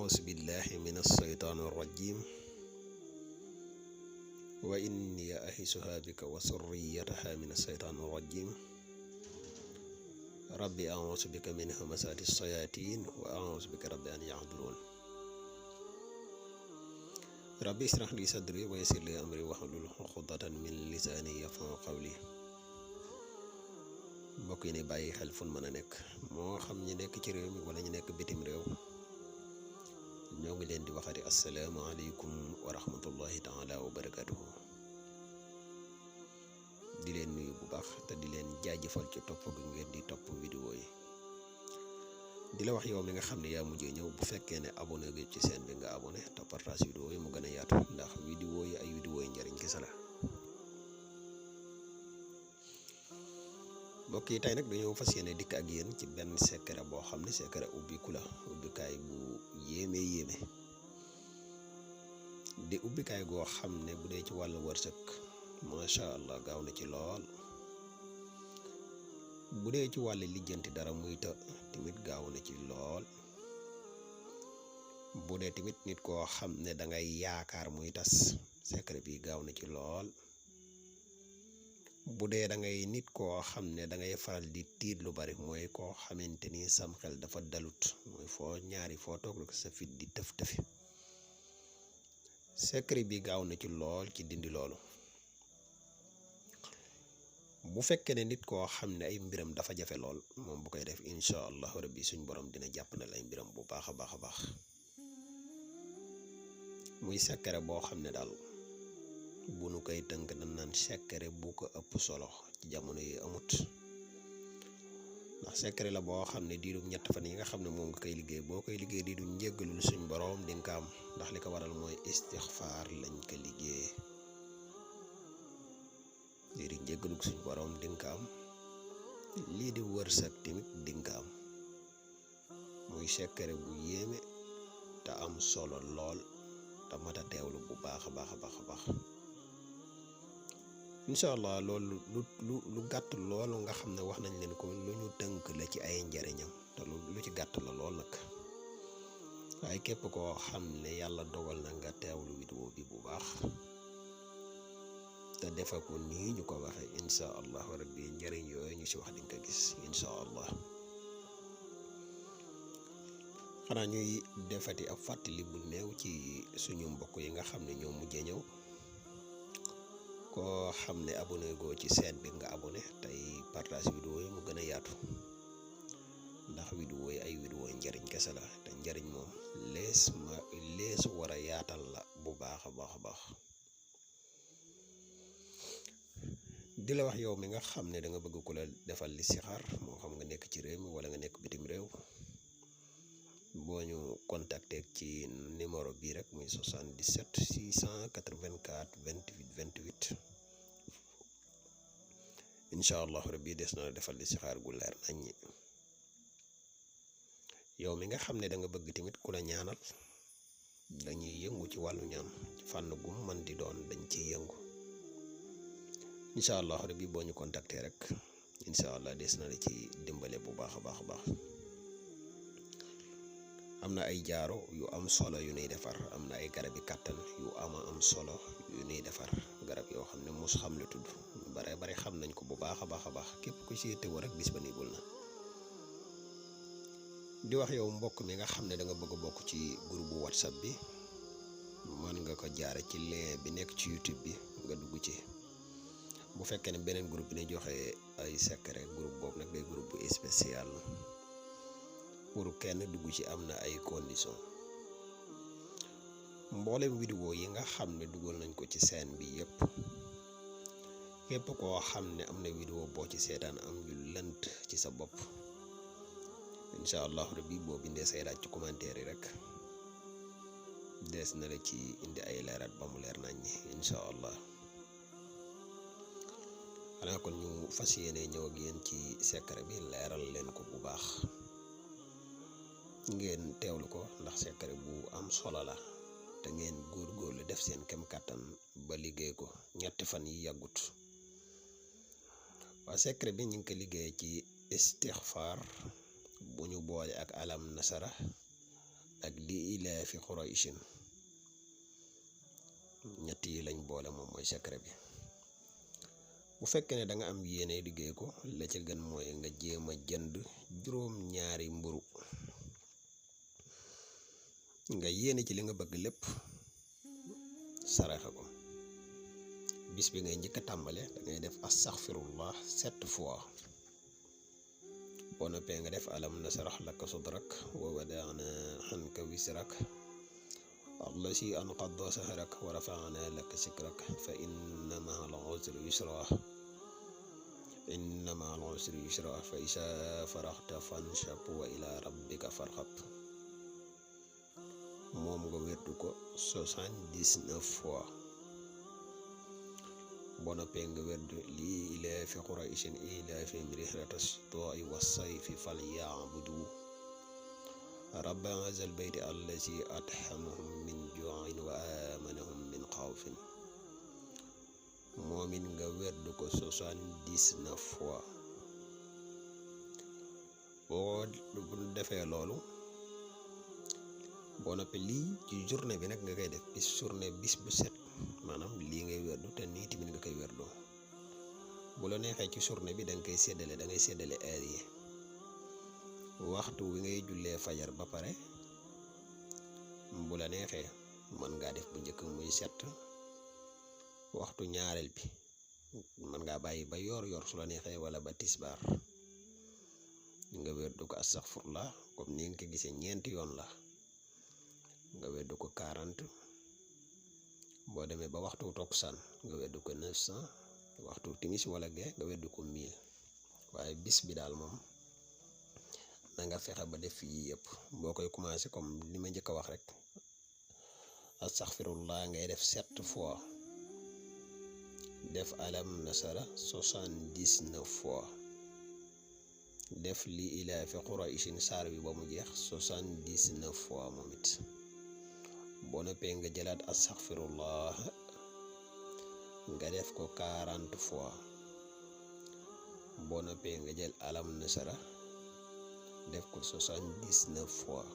أعوذ بالله من الشيطان الرجيم وإني أعيذها بك وذريتها من الشيطان الرجيم ربي أعوذ بك من همزات الشياطين وأعوذ بك ربي أن يحضرون ربي اشرح لي صدري ويسر لي أمري واحلل عقدة من لساني يفقهوا قولي mbokk yi ne bàyyi xel fun mën a nekk moo xam ñi nekk ci réew mi wala ñu nekk bitim réew ñoo ngi leen di waxati asalaamaaleykum wa rahmatullahi taala wa barakatuhu di leen nuyu bu baax te di leen jaajëfal ci topp gi ngeen di topp vidéo yi di la wax yow mi nga xam ne yaa mujjee ñëw bu fekkee ne abonné gi ci chaîne bi nga abonné te partage vidéo yi mu gën a yaatu ndax vidéo yi ay vidéo yi njariñ kese la. mbokk yi tey nag dañoo fas yéene dikk ak yéen ci benn secret boo xam ne secret ubbiku la ubbikaay bu yéeme di ubbikaay goo xam ne bu dee ci wàllu wërsëg macha allah gaaw na ci lool bu dee ci wàllu lijjanti dara muy të tamit gaaw na ci lool bu dee tamit nit koo xam ne da ngay yaakaar muy tas secret bi gaaw na ci lool. bu dee da ngay nit koo xam ne da ngay faral di tiit lu bari mooy koo xamante ni sam xel dafa dalut mooy foo toog rek sa fit di tëf tëfi secret bi gaaw na ci lool ci dindi loolu. bu fekkee ne nit koo xam ne ay mbiram dafa jafe lool moom bu koy def incha allahu rabbi suñ borom dina jàpp ne lay mbiram bu baax a baax muy secret boo xam ne daal bu nu koy tënk dañ naan secret bu ko ëpp solo ci jamono yi amut ndax secret la boo xam ne diirum ñett fan yi nga xam ne moom nga koy liggéey boo koy liggéey di du njéggalul suñ boroom di nga am ndax li ko waral mooy istixfaar lañ ko liggéey lii di njéggalul suñ boroom di nga am lii di wërsëg tamit di nga am muy secret bu yéeme te am solo lool te mat a teewlu bu baax a baax incha allah loolu lu gàtt loolu nga xam ne wax nañ leen ko lu ñu tënk la ci ay njariñam te lu ci gàtt la lool nag waaye képp koo xam ne yàlla dogal na nga teewlu vidéo bi bu baax te defe ko nii ñu ko waxee incha allah rabbi njariñ yooyu ñu ci wax dinga ko gis incha allah. xanaa ñuy defati ab fàttali bu néew ci suñu mbokk yi nga xam ne ñoo mujjee ñëw koo xam ne abonné goo ci chaîne bi nga abonné tey partage vidéo yi mu gën a yaatu ndax vidéo yi ay vidéo njariñ kese la te njariñ moom lees war a yaatal la bu baax a baax di la wax yow mi nga xam ne da nga bëgg ku la defal listixaar moo xam nga nekk ci réew mi wala nga nekk bitim réew boo ñu contacter ci numéro bii rek muy 77 684 28 28 incha allah rabbi des na la defal listixaar gu leer nañ ñi yow mi nga xam ne da nga bëgg tamit ku la ñaanal dañuy yëngu ci wàllu ñaan fànn gu man di doon dañ ciy yëngu incha allah rabbi boo ñu contacter rek incha allah des na la ci dimbale bu baax a baax. am na ay jaaro yu am solo yu nuy defar am na ay garabi kàttan yu am solo yu nuy defar garab yoo xam ne mos xam la tudd bare xam nañ ko bu baax a baax képp ku ci teewoo rek disponible na. di wax yow mbokk mi nga xam ne da nga bëgg a bokk ci groupe whatsapp bi mën nga ko jaare ci lien bi nekk ci youtube bi nga dugg ci bu fekkee ne beneen groupe bi ne joxe ay secret groupe boobu nag day groupe bu spécial pour kenn dugg ci am na ay conditions mboolem vidéo yi nga xam ne dugal nañ ko ci chaîne bi yépp képp koo xam ne am na vidéo boo ci seetaan am ñu lënt ci sa bopp incha allah rabbi boo bindee say laaj ci commentaire yi rek des na la ci indi ay leerat ba mu leer nañ ñi incha allah. xanaa kon ñu fas yéene ñëw ak yéen ci secret bi leeral leen ko bu baax ngeen teewlu ko ndax secret bu am solo la te ngeen góorgóorlu def seen kem kàttan ba liggéey ko ñetti fan yi yàggut. waa secret bi ñu ngi ko liggéey ci istixfaar bu ñu boole ak alam nasara ak li ilaafi Qurayshin ñett yi lañ boole, moom mooy secret bi. bu fekkee ne da nga am yéene liggéey ko, la ca gën mooy nga jéem a jënd juróom-ñaari mburu, nga yéene ci li nga bëgg lépp, saraxe ko. bis bi ngay njëkk a tàmbale da ngay def astaghfirullah 7 fois. boo noppee nga def alam nasrah laka sadrak wa wada'na anka wisrak allazi anqadha sahrak wa rafa'na laka zikrak fa inna ma'al usri yusra fa iza faraghta fanshab wa ila rabbika farghab. moom nga wérdu ko 79 fois. boo noppee nga wérdu lii ilaafi Qurayshin ilaafihim rihlata shitaa'i was-sayfi falya'budu rabba haazal bayti allazi at'amahum min juu'in wa aamanahum min xawfin. moom it nga wérdu ko 79 fois. boo defee loolu, boo noppee lii ci journée bi nag nga koy def bis bu set, maanaam lii ngay wérdu te nii tamit nga koy wérdoo. bu la neexee ci journée bi da nga koy séddale, da ngay séddale heure yi. waxtu wi ngay jullee fajar ba pare, bu la neexee mën ngaa def bu njëkk muy 7, waxtu ñaareel bi mën ngaa bàyyi ba yor su la neexee, wala ba tisbaar nga wérdu ko astaghfirullah comme ni nga ko gisee ñeenti yoon la. nga wérdu ko 40. boo demee ba waxtu takkusaan nga weddu ko 900, waxtu timis wala gee nga weddu ko 1000. waaye bis bi daal moom na nga fexe ba def yii yëpp. boo koy commencé comme li ma njëkk a wax rek, astaghfirullah ngay def 7 fois, def alam nasara 79 fois, def li ilaafi Qurayshin saar bi ba mu jeex 79 fois moom it. boo noppee nga jëlaat astaghfirullah nga def ko 40 fois. boo noppee nga jël alam nasara def ko 79 fois.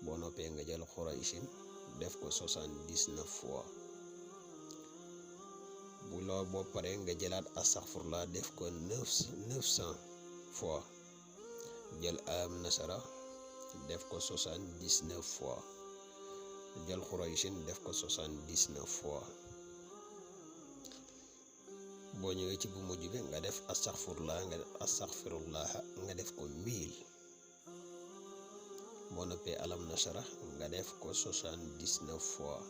boo noppee nga jël Qurayshin def ko 79 fois. bu loo boo paree nga jëlaat astaghfirullah def ko 900 fois. jël alam nasara def ko 79 fois. jël Qurayshin def ko 79 fois. boo ñëwee ci bu mujj bi nga def astaghfirullah nga def ko 1000. boo noppee alam nasara nga def ko 79 fois.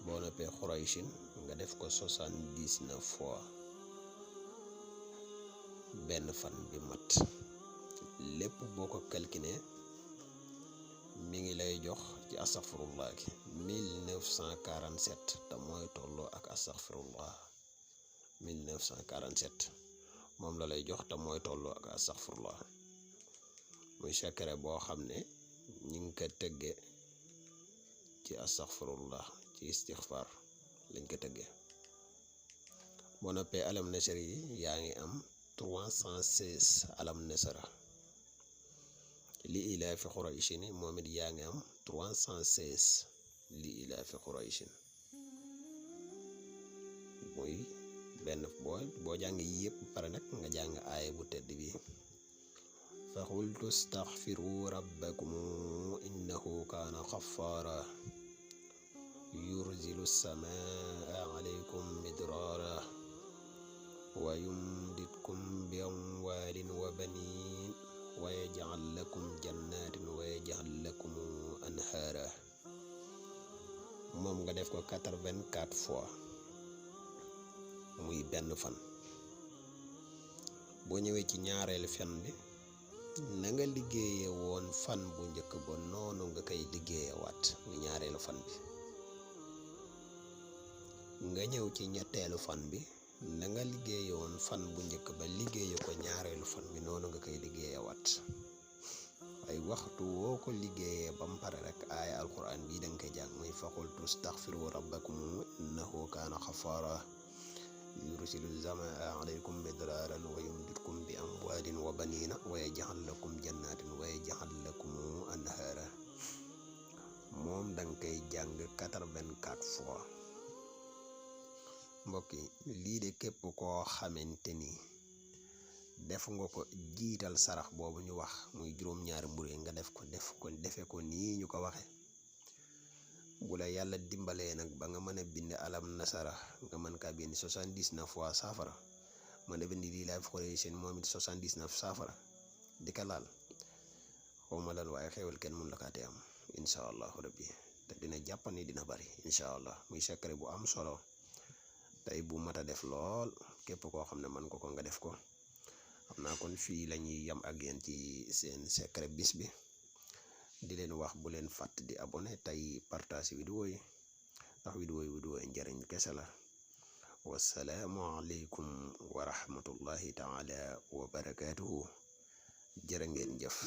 boo noppee Qurayshin nga def ko 79 fois. benn fan bi mat lépp boo ko calculé mi ngi lay jox ci astaghfirullah gi 1947, te mooy tolloo ak astaghfirullah 1947 moom la lay jox te mooy tolloo ak astaghfirullah. muy secret boo xam ne ñi ngi ko tëgge ci astaghfirullah, ci istighfar lañ ko tëgge. boo noppee alam nasara yi yaa ngi am 316 alam nasara. li ilaafi Qurayshin moom it yaa ngi am 316 li ilaafi Qurayshin. muy benn boo jàng yëpp pare nag nga jàng aaya bu tedd bi, fa qultu astaghfiru rabbakum innahu kaana ghaffara yursilu samaa alaykum midrara wa yumdidkum bi amwaalin wa baniin wa yaj'al lakum jannatin wa yaj'al lakum anhaara. moom nga def ko 84 fois, muy benn fan. boo ñëwee ci ñaareelu fan bi, na nga liggéeye woon fan bu njëkk ba noonu nga koy liggéeye waat muy ñaareelu fan bi. nga ñëw ci ñetteelu fan bi, na nga liggéeye woon fan bu njëkk ba liggéeye ko ñaareelu fan bi noonu nga koy liggéeye waat. waaye waxtu woo ko liggéeyee ba mu pare rek aaya alquran bii danga koy jàng muy fa qultu astaghfiru rabbakum innahu kaana ghaffara yursilu samaa alaykum midraaran wa yumdidkum bi amwaalin wa baniina wa yaj'al lakum jannatin wa yaj'al lakum anhaara moom danga koy jàng 84 fois. mbokk yi lii de képp koo xamante ni def nga ko jiital sarax boobu ñu wax muy juróom-ñaari mburu nga defe ko nii ñu ko waxe bu la yàlla dimbalee nag ba nga mën a bind alam nasara nga mën kaa bind 79 fois saafara mën a bind lii laay xoree seen moom it 79 saafara di ka laal xawma lan waaye xewal kenn mun la kaatee am incha allahu rabbi te dina jàpp ni dina bari incha allah muy secret bu am solo tey bu mat a def lool képp koo xam ne mën ko nga def ko. xam naa kon fii la ñuy yam ak yéen ci seen secret bis bi di leen wax bu leen fàtt di abonné tey partage vidéo yi ndax vidéo yi njëriñ kese la. wasalaamu aleykum wa rahmatullahi taala wa barakaatuhu. jërë ngeen jëf.